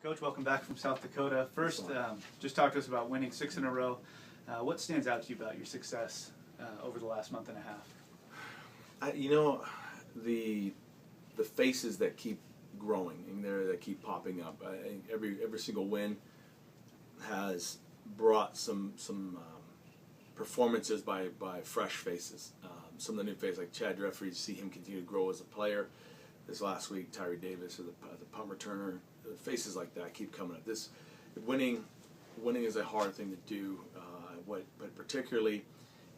Coach, welcome back from South Dakota. First, just talk to us about winning 6 in a row. What stands out to you about your success over the last month and a half? The faces that keep growing and that keep popping up. I think every single win has brought some performances by fresh faces. Some of the new faces like Chad Jeffries, see him continue to grow as a player. This last week, Tyree Davis, the punt returner, faces like that keep coming up. Winning is a hard thing to do, but particularly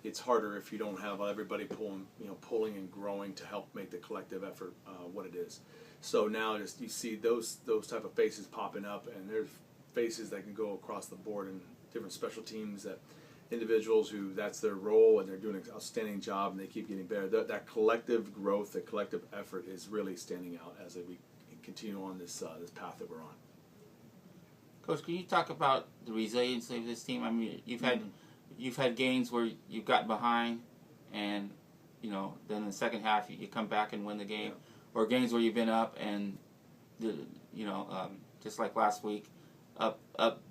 it's harder if you don't have everybody pulling and growing to help make the collective effort what it is. So now you see those type of faces popping up, and there's faces that can go across the board in different special teams, that individuals who that's their role and they're doing an outstanding job and they keep getting better. That collective growth, that collective effort is really standing out as we continue on this path that we're on. Coach, can you talk about the resiliency of this team? I mean, you've had games where you've gotten behind, and then in the second half you come back and win the game, or games where you've been up and just like last week, up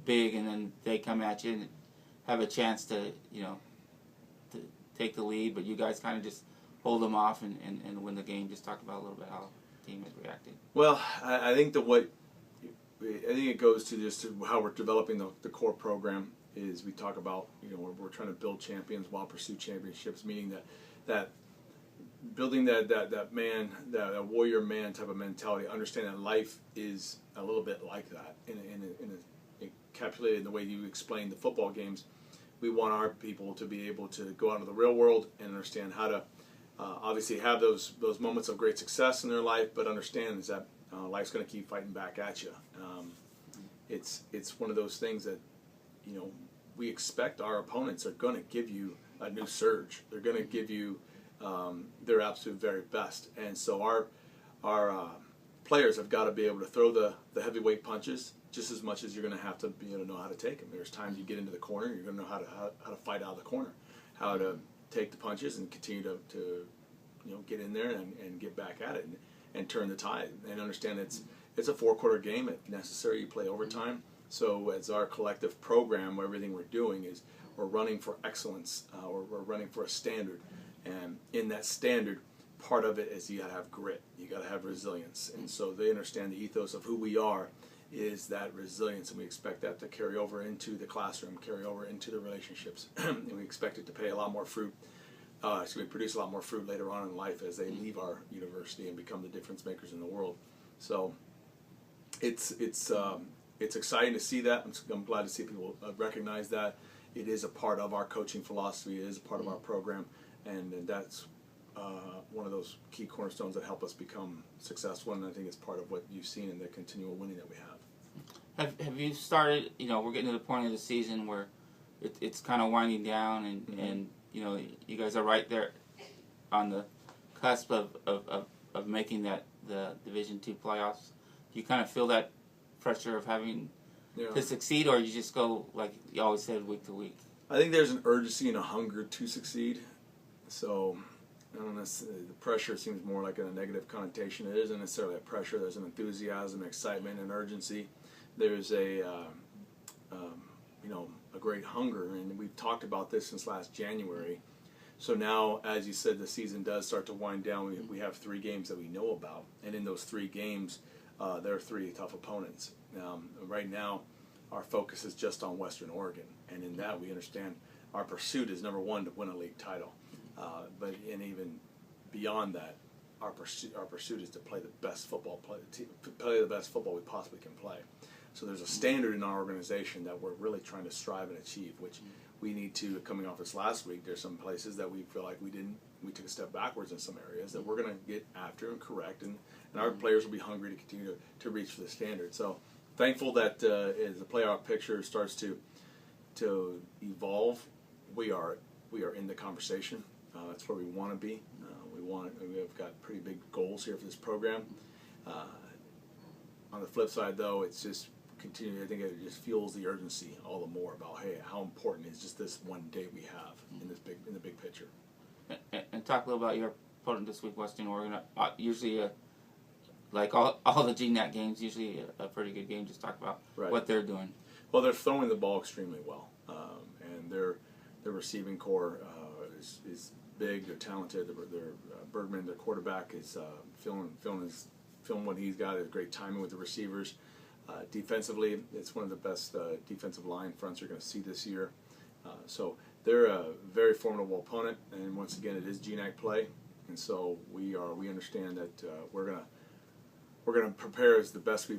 big, and then they come at you and have a chance to take the lead, but you guys kind of just hold them off and win the game. Just talk about a little bit how the team is reacting. Well, I think it goes to just how we're developing the core program. Is we talk about we're trying to build champions while pursue championships, meaning that building that warrior man type of mentality. Understand that life is a little bit like that encapsulated in the way you explain the football games. We want our people to be able to go out into the real world and understand how to obviously have those moments of great success in their life, but understand is that life's going to keep fighting back at you. It's one of those things that we expect our opponents are going to give you a new surge. They're going to give you their absolute very best, and so our players have got to be able to throw the heavyweight punches just as much as you're going to have to be able to know how to take them. There's times you get into the corner, you're going to know how to fight out of the corner, how to take the punches and continue to get in there and get back at it and turn the tide, and understand it's a 4-quarter game. If necessary, you play overtime. So as our collective program, everything we're doing is we're running for excellence, or we're running for a standard, and in that standard, part of it is you got to have grit, you got to have resilience, and so they understand the ethos of who we are is that resilience, and we expect that to carry over into the classroom, carry over into the relationships, and we expect it to pay a lot more fruit. Produce a lot more fruit later on in life as they leave our university and become the difference makers in the world. So it's exciting to see that. I'm glad to see people recognize that. It is a part of our coaching philosophy. It is a part of our program, and that's one of those key cornerstones that help us become successful, and I think it's part of what you've seen in the continual winning that we have. Have you started, we're getting to the point of the season where it's kind of winding down, and you guys are right there on the cusp of making the Division II playoffs. Do you kind of feel that pressure of having to succeed, or you just go, like you always said, week to week? I think there's an urgency and a hunger to succeed. So the pressure seems more like a negative connotation. It isn't necessarily a pressure. There's an enthusiasm, excitement, and urgency. There's a great hunger, and we've talked about this since last January. So now, as you said, the season does start to wind down. We have 3 games that we know about, and in those 3 games, there are 3 tough opponents. Right now, our focus is just on Western Oregon, and in that we understand our pursuit is number 1 to win a league title. But even beyond that, our pursuit is to play the best football we possibly can play. So there's a standard in our organization that we're really trying to strive and achieve, which we need to. Coming off this last week, there's some places that we feel like we took a step backwards in some areas that we're going to get after and correct, and our players will be hungry to continue to reach for the standard. So thankful that as the playoff picture starts to evolve, we are in the conversation. That's where we want to be. We've got pretty big goals here for this program. On the flip side, though, it's just continuing. I think it just fuels the urgency all the more about how important is just this one day we have in the big picture. And talk a little about your opponent this week, Western Oregon. Usually like all the GNAC games, usually a pretty good game. Just talk about what they're doing. Well, they're throwing the ball extremely well, and their receiving core is big. They're talented. Their Bergman, their quarterback, is feeling what he's got. Has great timing with the receivers. Defensively, it's one of the best defensive line fronts you're going to see this year. So they're a very formidable opponent, and once again, it is GNAC play, and so we understand that we're gonna prepare as the best we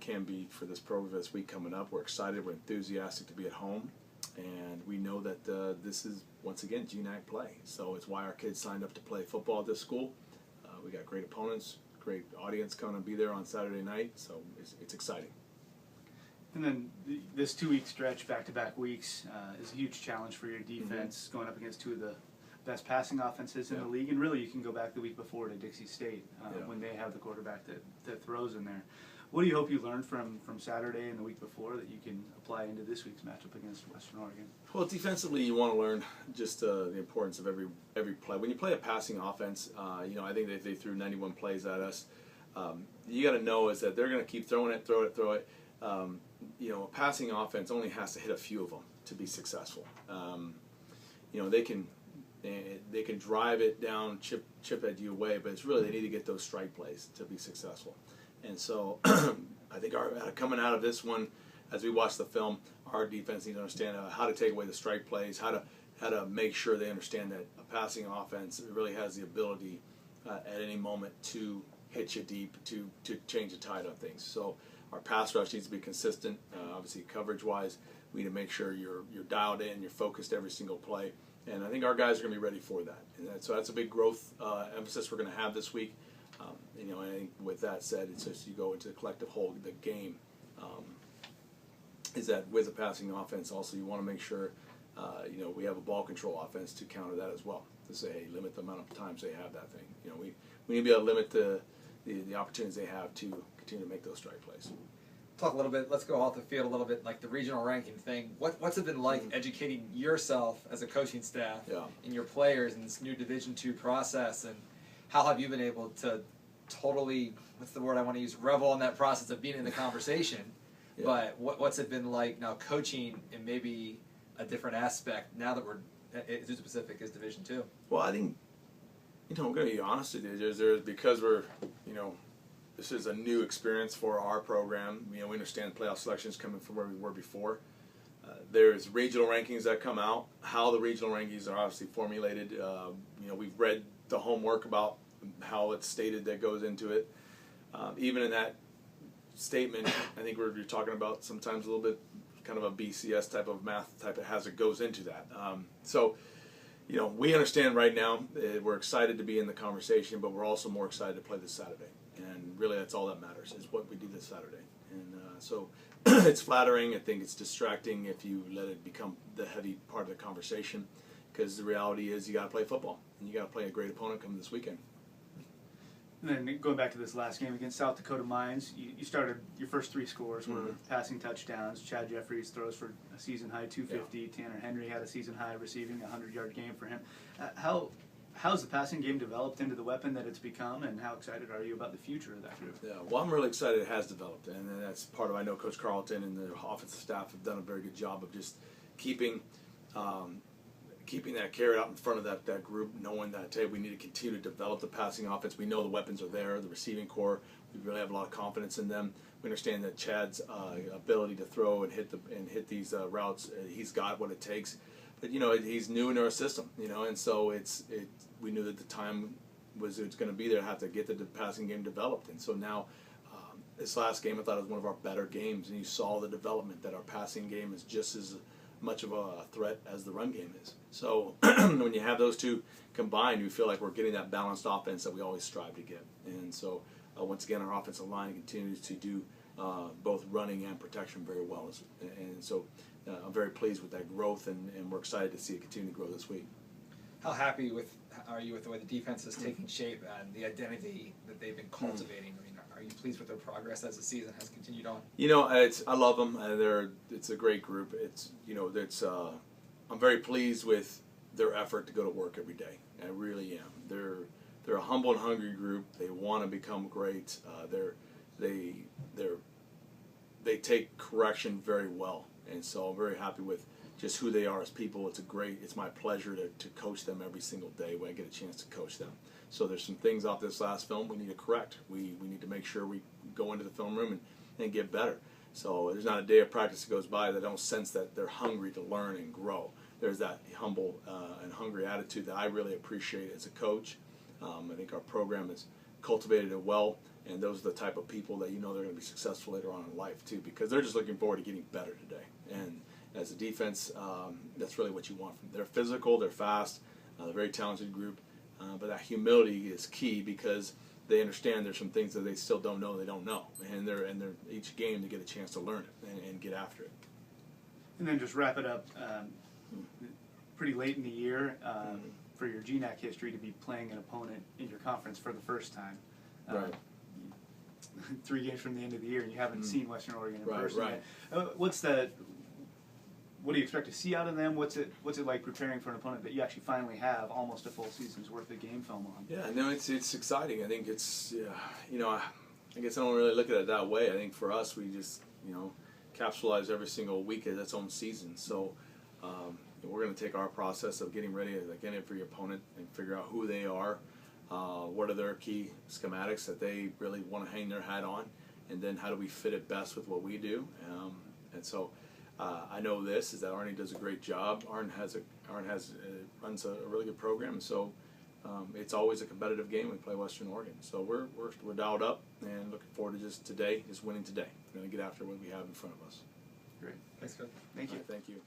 can be for this program this week coming up. We're excited. We're enthusiastic to be at home, and we know that this is once again GNAC play. So it's why our kids signed up to play football at this school. We got great opponents, great audience coming to be there on Saturday night. So it's exciting. And then this 2-week stretch, back-to-back weeks, is a huge challenge for your defense, going up against two of the best passing offenses in the league. And really, you can go back the week before to Dixie State when they have the quarterback that throws in there. What do you hope you learned from Saturday and the week before that you can apply into this week's matchup against Western Oregon? Well, defensively, you want to learn just the importance of every play. When you play a passing offense, I think they threw 91 plays at us. You got to know is that they're going to keep throwing it. A passing offense only has to hit a few of them to be successful. They can drive it down, chip at you away, but it's really they need to get those strike plays to be successful. And so I think coming out of this one, as we watch the film, our defense needs to understand how to take away the strike plays, how to make sure they understand that a passing offense really has the ability at any moment to hit you deep, to change the tide on things. So our pass rush needs to be consistent. Obviously, coverage-wise, we need to make sure you're dialed in, you're focused every single play. And I think our guys are going to be ready for that. And so that's a big growth emphasis we're going to have this week. I think with that said, it's just you go into the collective whole, the game, is that with a passing offense also you want to make sure, we have a ball control offense to counter that as well. To say, hey, limit the amount of times they have that thing. We need to be able to limit the opportunities they have to continue to make those strike plays. Talk a little bit, let's go off the field a little bit, like the regional ranking thing. What's it been like educating yourself as a coaching staff and your players in this new Division II process, and how have you been able to totally, what's the word I want to use, revel in that process of being in the conversation, but what's it been like now coaching in maybe a different aspect now that Azusa Pacific is Division II? Well, I think, I'm going to be honest with you, because we're, this is a new experience for our program. We understand playoff selections coming from where we were before. There's regional rankings that come out. How the regional rankings are obviously formulated. We've read the homework about how it's stated that goes into it. Even in that statement, I think you're talking about sometimes a little bit kind of a BCS type of math type of hazard goes into that. We understand right now, we're excited to be in the conversation, but we're also more excited to play this Saturday. And really, that's all that matters, is what we do this Saturday. And so it's flattering. I think it's distracting if you let it become the heavy part of the conversation, because the reality is you got to play football, and you got to play a great opponent coming this weekend. And then going back to this last game against South Dakota Mines, you started your first 3 scores were passing touchdowns. Chad Jeffries throws for a season-high 250. Yeah. Tanner Henry had a season-high receiving, a 100-yard game for him. How's the passing game developed into the weapon that it's become, and how excited are you about the future of that group? Yeah, well, I'm really excited it has developed, and that's part of, I know Coach Carlton and the offensive staff have done a very good job of just keeping that carrot out in front of that group, knowing that, hey, we need to continue to develop the passing offense. We know the weapons are there, the receiving core. We really have a lot of confidence in them. We understand that Chad's ability to throw and hit these routes, he's got what it takes. But he's new in our system, and so we knew that the time was it's going to be there to have to get the passing game developed. And so now, this last game I thought was one of our better games, and you saw the development that our passing game is just as much of a threat as the run game is. So when you have those two combined, we feel like we're getting that balanced offense that we always strive to get. And so once again, our offensive line continues to do both running and protection very well. And so I'm very pleased with that growth, and we're excited to see it continue to grow this week. How happy are you with the way the defense is taking shape and the identity that they've been cultivating? I mean, are you pleased with their progress as the season has continued on? I love them. It's a great group. I'm very pleased with their effort to go to work every day. I really am. they're a humble and hungry group. They want to become great. They take correction very well, and so I'm very happy with just who they are as people. It's my pleasure to coach them every single day when I get a chance to coach them. So there's some things off this last film we need to correct. We need to make sure we go into the film room and get better. So there's not a day of practice that goes by that I don't sense that they're hungry to learn and grow. There's that humble and hungry attitude that I really appreciate as a coach. I think our program has cultivated it well, and those are the type of people that you know they're going to be successful later on in life too, because they're just looking forward to getting better today. And as a defense, that's really what you want from them. They're physical, they're fast, they're a very talented group, but that humility is key because they understand there's some things that they still don't know and they're each game they get a chance to learn it and get after it. And then just wrap it up. Pretty late in the year for your GNAC history to be playing an opponent in your conference for the first time. Right. 3 games from the end of the year, and you haven't seen Western Oregon in Right, person right. yet. What do you expect to see out of them? What's it like preparing for an opponent that you actually finally have almost a full season's worth of game film on? Yeah, no, it's exciting. I think it's I guess I don't really look at it that way. I think for us, we just capsulize every single week as its own season. So we're going to take our process of getting ready again for your opponent and figure out who they are, what are their key schematics that they really want to hang their hat on, and then how do we fit it best with what we do. And so I know this is that Arnie does a great job. Arn runs a really good program, so it's always a competitive game when we play Western Oregon. So we're dialed up and looking forward to just winning today. We're going to get after what we have in front of us. Great. Thanks, Coach. Thank you. Thank you.